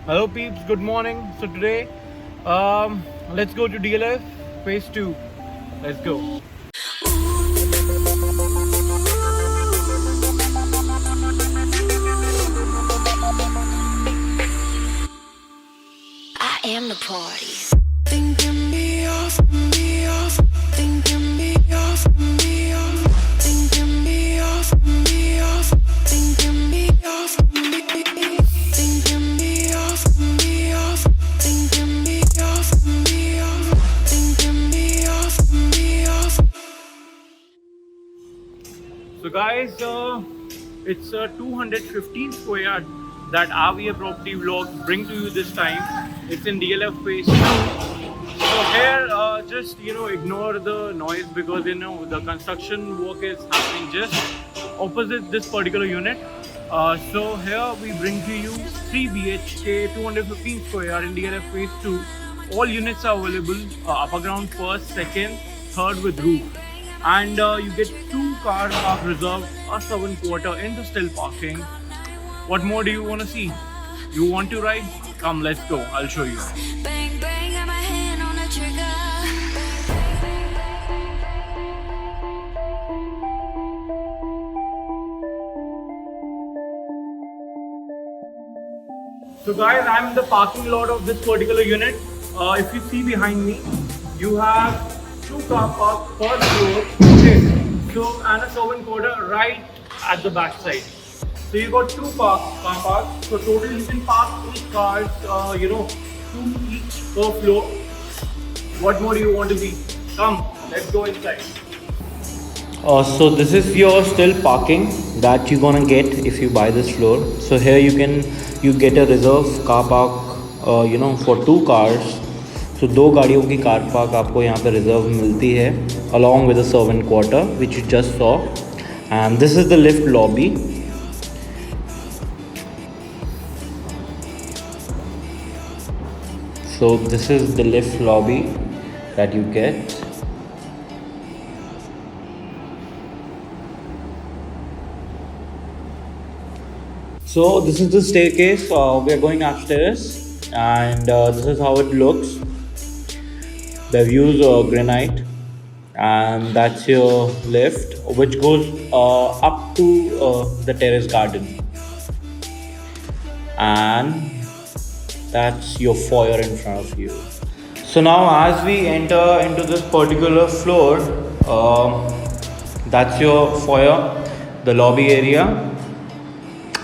Hello peeps, good morning. So today, let's go to DLF phase 2. Let's go. I am the party. Thinking me off, me off. Thinking me off, me off. Thinking me off, me off. Thinking me off, me. Thinking me off, me off. Thinking me off, me off. Thinking me off, me off. So guys, it's a 215 square yard that RVA property vlog bring to you this time. It's in DLF phase 2. So here, just ignore the noise because the construction work is happening just opposite this particular unit. So here we bring to you 3 BHK 215 square yard in DLF phase 2. All units are available, upper ground first, second, third with roof, and you get 2 car park reserve, a 7 quarter in the still parking. What more do you want to see? You want to ride? Come, let's go. I'll show you. Bang, bang, got my hand on the trigger. So guys, I'm in the parking lot of this particular unit. If you see behind me, you have 2 car parks per floor. Okay. So and a 7 quarter right at the back side. So you got 2 car parks. So total you can park 8 cars. 2 each per floor. What more do you want to see? Come, let's go inside. So this is your still parking that you're gonna get if you buy this floor. So here you get a reserve car park for 2 cars. So 2 गाड़ियों की car park आपको यहाँ पे reserve मिलती है along with a servant quarter which you just saw, and this is the lift lobby. So this is the lift lobby that you get. So this is the staircase. We are going upstairs, and this is how it looks. The views are granite, and that's your lift, which goes up to the terrace garden, and that's your foyer in front of you. So now, as we enter into this particular floor, that's your foyer, the lobby area.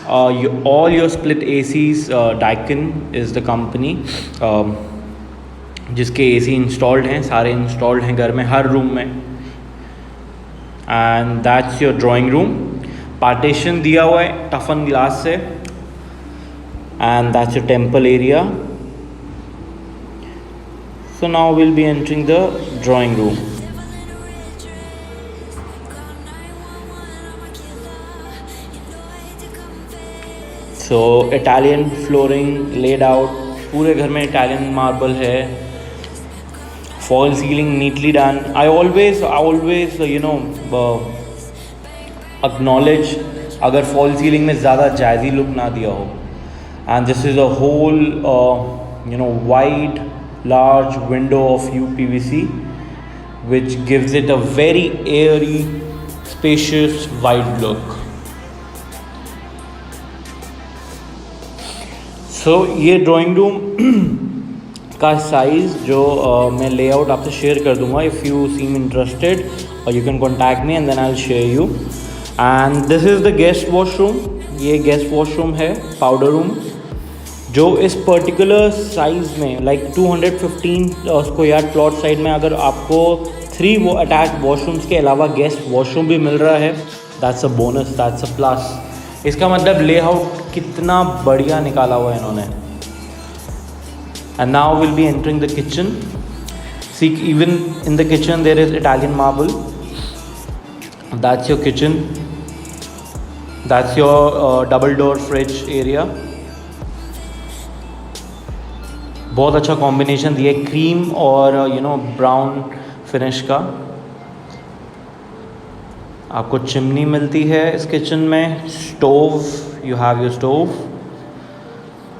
All your split ACs, Daikin is the company जिसके AC installed हैं, सारे installed हैं घर में, हर room में. And that's your drawing room. Partition दिया हुआ है टफन ग्लास से, and that's your temple area. So now will be entering the drawing room. So Italian flooring laid out, पूरे घर में इटालियन मार्बल है. Fall ceiling neatly done. I always acknowledge अगर fall ceiling में ज़्यादा जायज़ी लुक ना दिया हो. And this is a whole wide large window of UPVC which gives it a very airy, spacious, wide look. सो ये drawing room का size जो मैं लेआउट आपसे शेयर कर दूंगा. इफ़ यू सीम इंटरेस्टेड और you can contact me and then I will share you. And this is the guest washroom. ये guest washroom है, पाउडर रूम, जो इस पर्टिकुलर साइज़ में like 215 square yard plot side में अगर आपको 3 attach washrooms के अलावा गेस्ट वॉशरूम भी मिल रहा है, that's a bonus, that's a plus. इसका मतलब लेआउट कितना बढ़िया निकाला हुआ है इन्होंने. And now will be entering the kitchen. See even in the kitchen there is Italian marble. That's your kitchen. That's your double door fridge area. बहुत अच्छा कॉम्बिनेशन दिया है क्रीम और ब्राउन फिनिश का. आपको चिमनी मिलती है इस किचन में. Stove, you have your stove.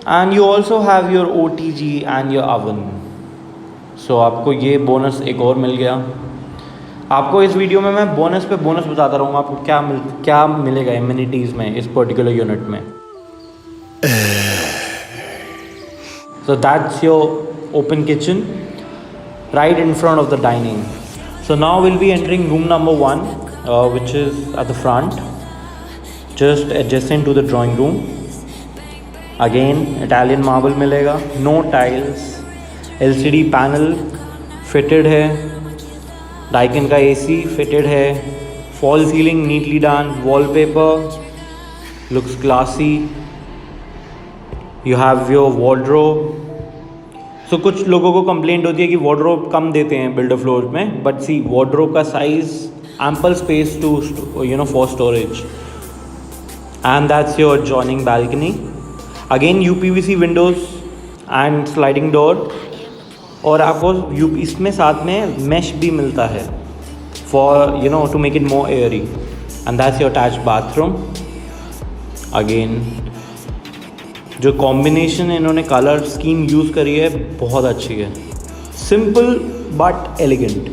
And you also have your OTG and your oven. सो आपको ये बोनस एक और मिल गया. आपको इस वीडियो में मैं बोनस पे बोनस बताता रहूँगा आपको क्या मिलेगा एमिनिटीज़ में इस पर्टिकुलर यूनिट में. So that's your open kitchen right in front of the dining. So now we'll be entering room number 1, which is at the front, just adjacent to the drawing room. Again Italian marble मिलेगा, no tiles, LCD panel fitted है, Daikin का AC fitted है, fall ceiling neatly done, wallpaper looks classy. You have your wardrobe. So कुछ लोगों को complaint होती है कि वार्डरोब कम देते हैं बिल्डर फ्लोर में, बट सी वार्डरोब का size ample space to for storage. And that's your adjoining balcony. Again UPVC windows and sliding door. और आपको इसमें साथ में मैश भी मिलता है for to make it more airy. And that's your attached bathroom. Again जो कॉम्बिनेशन इन्होंने कलर स्कीम यूज़ करी है बहुत अच्छी है. Simple but elegant.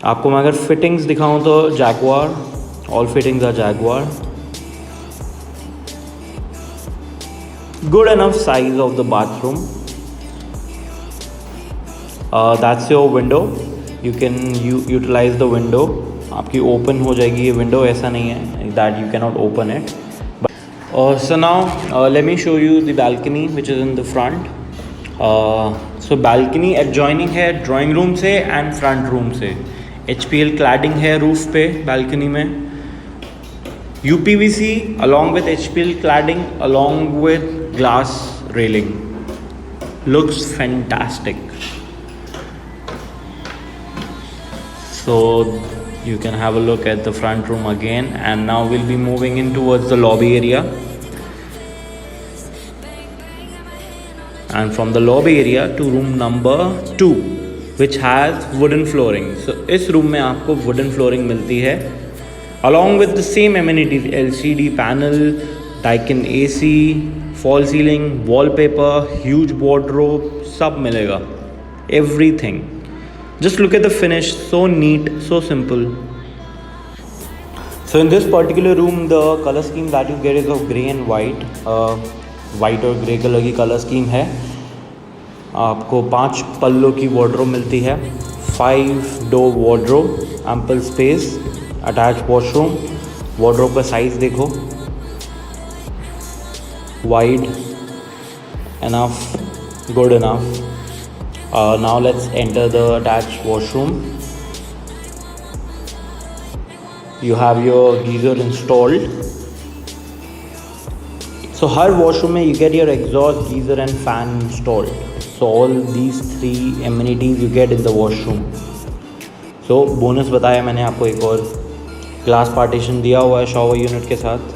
आपको मैं अगर फिटिंग्स दिखाऊं तो Jaguar, all fittings are Jaguar. Good enough size of the bathroom. That's your window. You can utilise the window. आपकी ओपन हो जाएगी ये विंडो, ऐसा नहीं है that you can not open it. So now let me show you the balcony which is in the front. So balcony adjoining है drawing room से and front room से. HPL cladding है roof पे balcony में. UPVC along with HPL cladding along with glass railing. Looks fantastic. So you can have a look at the front room again, and now we'll be moving in towards the lobby area. And from the lobby area to room number 2, which has wooden flooring. So इस room में आपको wooden flooring मिलती है along with the same amenities, LCD panel, Daikin AC, fall ceiling, wallpaper, huge wardrobe, सब मिलेगा. Everything. Just look at the finish, so neat, so simple. So in this particular room, the color scheme that you get is of grey and white. White और grey colour की colour scheme है. आपको 5 पल्लों की wardrobe मिलती है, 5 door wardrobe, ample space, attach washroom. Wardrobe का size देखो, wide enough, good enough. Now let's enter the attach washroom. You have your geyser installed. So her washroom में you get your exhaust, geyser and fan installed. So all these 3 amenities you get in the washroom. So bonus बताया मैंने आपको, एक और glass partition दिया हुआ है shower unit के साथ.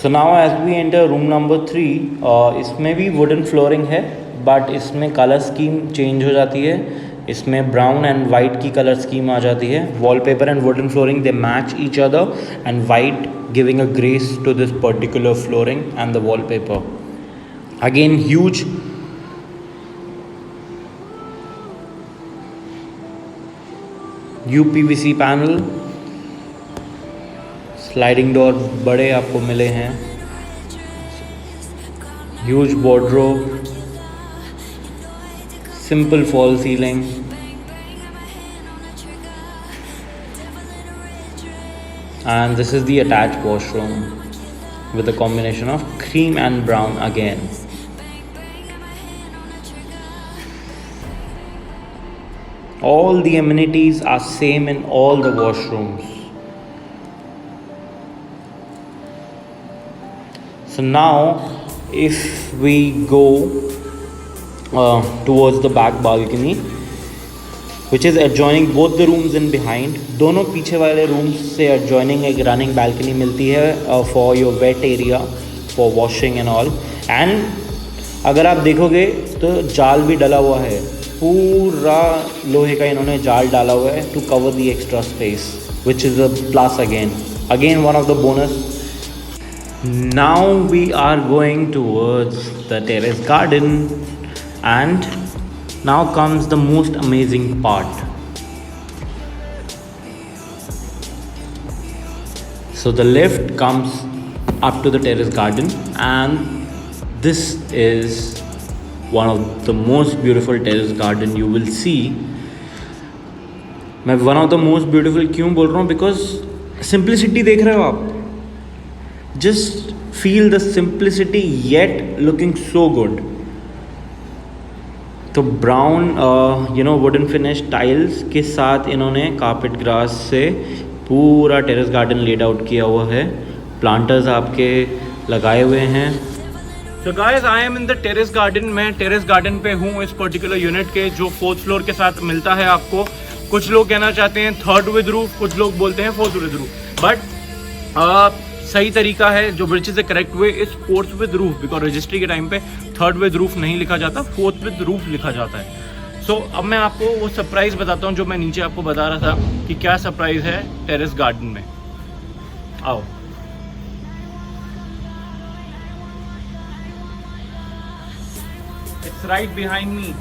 So now as we enter room number 3, इसमें भी वुडन फ्लोरिंग है, बट इसमें कलर स्कीम चेंज हो जाती है. इसमें ब्राउन एंड वाइट की कलर स्कीम आ जाती है. Wallpaper and wooden flooring they match each other, and white giving a grace to this particular flooring and the wallpaper. Again huge UPVC panel. Sliding door बड़े आपको मिले हैं. Huge wardrobe, simple fall ceiling, and this is the attached washroom with a combination of cream and brown again. All the amenities are same in all the washrooms. So now if we go towards the back balcony, which is adjoining both the rooms in behind. दोनों पीछे वाले rooms से adjoining एक running balcony मिलती है for your wet area, for washing and all. And अगर आप देखोगे तो जाल भी डला हुआ है पूरा लोहे का इन्होंने जाल डाला हुआ है to cover the extra space, which is a plus again one of the bonus. Now we are going towards the terrace garden, and now comes the most amazing part. So the lift comes up to the terrace garden, and this is one of the most beautiful terrace garden you will see. मैं one of the most beautiful क्यों बोल रहा हूँ? Because simplicity देख रहे हो आप. Just feel the simplicity yet looking so good. तो ब्राउन वुडन फिनिश टाइल्स के साथ इन्होंने कारपेट ग्रास से पूरा टेरेस गार्डन लेड आउट किया हुआ है. प्लांटर्स आपके लगाए हुए हैं. So guys, I am in the terrace garden. मैं टेरेस गार्डन पे हूँ इस पर्टिकुलर यूनिट के, जो 4th फ्लोर के साथ मिलता है आपको. कुछ लोग कहना चाहते हैं 3rd विद रूफ, कुछ लोग बोलते हैं 4th विद रूफ, बट सही तरीका है जो ब्रिज से करेक्ट हुए इस 4th with roof, because registry के टाइम पे 3rd विद रूफ नहीं लिखा जाता, 4th विद रूफ लिखा जाता है. सो अब मैं आपको वो सरप्राइज बताता हूँ जो मैं नीचे आपको बता रहा था कि क्या सरप्राइज है टेरेस गार्डन में. आओ. It's right behind me.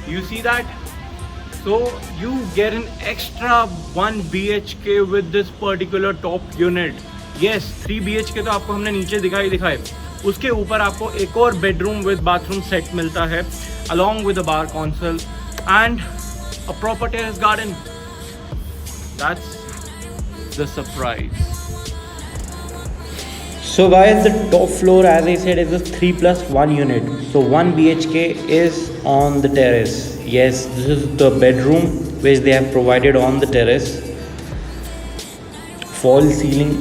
You see that? So you get an extra 1 BHK with this particular top unit. Yes, 3 BHK तो आपको हमने नीचे दिखाए. उसके ऊपर आपको एक और बेडरूम विद बाथरूम सेट मिलता है, along with a bar console and a proper terrace garden. That's the surprise. So guys, the top floor, as I said, is a 3+1 unit. So 1 BHK is on the terrace. Yes, this is the bedroom which they have provided on the terrace. Fall ceiling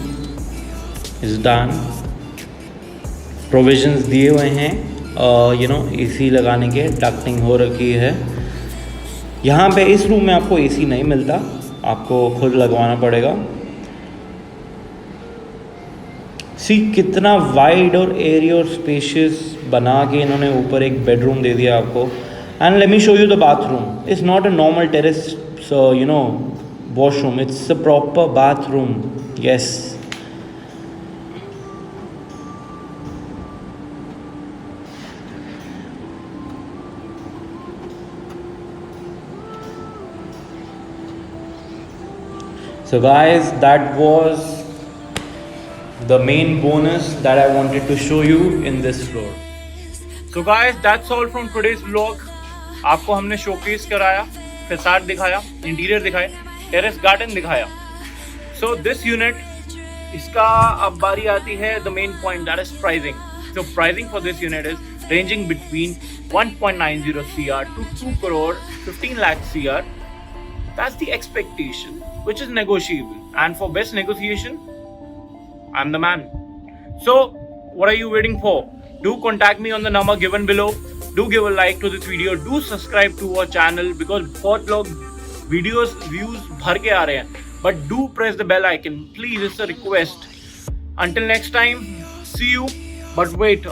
is done. Provisions दिए हुए हैं, AC लगाने के, ducting हो रखी है. यहाँ पे इस रूम में आपको AC नहीं मिलता, आपको खुद लगवाना पड़ेगा. सी कितना वाइड और एरिया और स्पेशियस बना के इन्होंने ऊपर एक बेडरूम दे दिया आपको. And let me show you the bathroom. It's not a normal terrace washroom, it's a proper bathroom. Yes. So guys, that was the main bonus that I wanted to show you in this floor. So guys, that's all from today's vlog. आपको हमने showcase कराया, फैसाड दिखाया, interior दिखाया, terrace garden दिखाया. So this unit, इसका अब बारी आती है the main point, that is pricing. So pricing for this unit is ranging between 1.90 CR to 2 crore 15 lakh CR. That's the expectation, which is negotiable. And for best negotiation, I'm the man. So what are you waiting for? Do contact me on the number given below. Do give a like to this video. Do subscribe to our channel because बहुत लोग videos views भर के आ रहे हैं. But do press the bell icon, please. It's a request. Until next time, see you. But wait,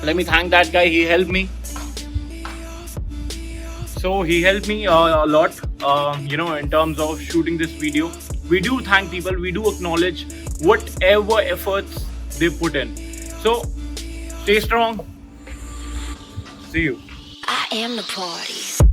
let me thank that guy. He helped me. So he helped me a lot, in terms of shooting this video. We do thank people. We do acknowledge whatever efforts they put in. So stay strong. See you. I am the party.